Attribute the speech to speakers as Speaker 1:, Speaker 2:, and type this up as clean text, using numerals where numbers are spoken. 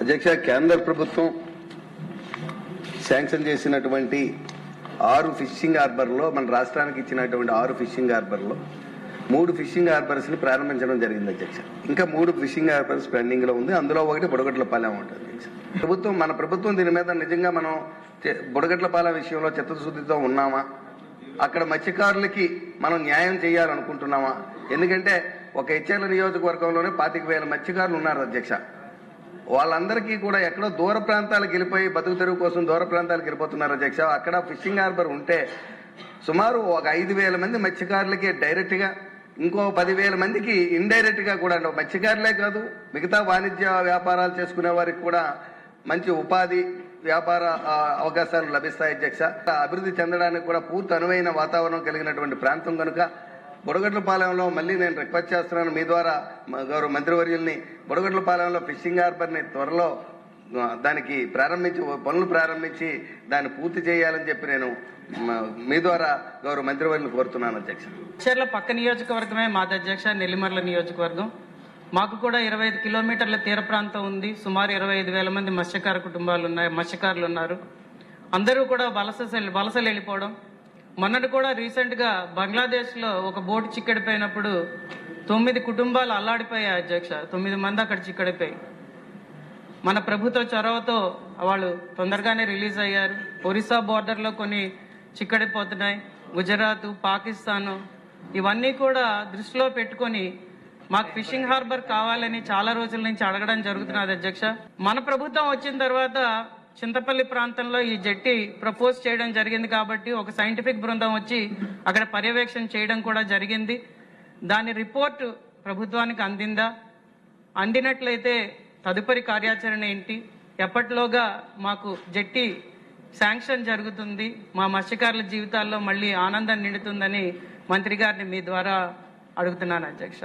Speaker 1: అధ్యక్ష, కేంద్ర ప్రభుత్వం శాంక్షన్ చేసినటువంటి 6 ఫిషింగ్ హార్బర్లో మన రాష్ట్రానికి ఇచ్చినటువంటి 6 ఫిషింగ్ హార్బర్లో 3 ఫిషింగ్ హార్బర్స్ ని ప్రారంభించడం జరిగింది అధ్యక్ష. ఇంకా 3 ఫిషింగ్ హార్బర్స్ పెండింగ్ లో ఉంది. అందులో ఒకటి బుడగట్లపాలెం ఉంటుంది అధ్యక్ష. మన ప్రభుత్వం దీని మీద నిజంగా మనం బుడగట్లపాలెం విషయంలో చిత్తశుద్ధితో ఉన్నామా, అక్కడ మత్స్యకారులకి మనం న్యాయం చేయాలనుకుంటున్నామా? ఎందుకంటే ఒక హెచ్ఎల్ నియోజకవర్గంలోనే 25,000 మత్స్యకారులు ఉన్నారు అధ్యక్ష. వాళ్ళందరికీ కూడా ఎక్కడో దూర ప్రాంతాలకు వెళ్ళిపోయి బతుకు తెరువు కోసం దూర ప్రాంతాలకు వెళ్ళిపోతున్నారు అధ్యక్ష. అక్కడ ఫిషింగ్ హార్బర్ ఉంటే సుమారు ఒక 5,000 మంది మత్స్యకారులకి డైరెక్ట్ గా, ఇంకో 10,000 మందికి ఇండైరెక్ట్ గా కూడా, మత్స్యకారులే కాదు మిగతా వాణిజ్య వ్యాపారాలు చేసుకునే వారికి కూడా మంచి ఉపాధి వ్యాపార అవకాశాలు లభిస్తాయి అధ్యక్ష. అభివృద్ధి చెందడానికి కూడా పూర్తి అనువైన వాతావరణం కలిగినటువంటి ప్రాంతం కనుక బుడగట్లపాలెంలో మళ్ళీ నేను రిక్వెస్ట్ చేస్తున్నాను మీ ద్వారా గౌరవ మంత్రివర్యుల్ని, బుడగట్లపాలెంలో ఫిషింగ్ హార్బర్ ని త్వరలో దానికి పనులు ప్రారంభించి దాన్ని పూర్తి చేయాలని చెప్పి నేను మీ ద్వారా గౌరవ మంత్రివర్యులు కోరుతున్నాను అధ్యక్ష.
Speaker 2: చర్ల పక్క నియోజకవర్గమే మాది అధ్యక్ష, నెల్లిమర్ల నియోజకవర్గం. మాకు కూడా 25 కిలోమీటర్ల తీర ప్రాంతం ఉంది. సుమారు 25,000 మంది మత్స్యకారులు ఉన్నారు. అందరూ కూడా వలసలు వెళ్ళిపోవడం. మొన్నటి కూడా రీసెంట్ గా బంగ్లాదేశ్ లో ఒక బోటు చిక్కడిపోయినప్పుడు 9 కుటుంబాలు అల్లాడిపోయాయి అధ్యక్ష. 9 మంది అక్కడ చిక్కడిపోయి మన ప్రభుత్వ చొరవతో వాళ్ళు తొందరగానే రిలీజ్ అయ్యారు. ఒరిస్సా బోర్డర్ లో కొన్ని చిక్కడిపోతున్నాయి. గుజరాత్, పాకిస్తాన్ ఇవన్నీ కూడా దృష్టిలో పెట్టుకొని మాకు ఫిషింగ్ హార్బర్ కావాలని చాలా రోజుల నుంచి అడగడం జరుగుతున్నది అధ్యక్ష. మన ప్రభుత్వం వచ్చిన తర్వాత చింతపల్లి ప్రాంతంలో ఈ జెట్టి ప్రపోజ్ చేయడం జరిగింది కాబట్టి ఒక సైంటిఫిక్ బృందం వచ్చి అక్కడ పర్యవేక్షణ చేయడం కూడా జరిగింది. దాని రిపోర్టు ప్రభుత్వానికి అందిందా? అందినట్లయితే తదుపరి కార్యాచరణ ఏంటి? ఎప్పటిలోగా మాకు జెట్టి శాంక్షన్ జరుగుతుంది, మా మత్స్యకారుల జీవితాల్లో మళ్ళీ ఆనందం నిండుతుందని మంత్రి గారిని మీ ద్వారా అడుగుతున్నాను అధ్యక్ష.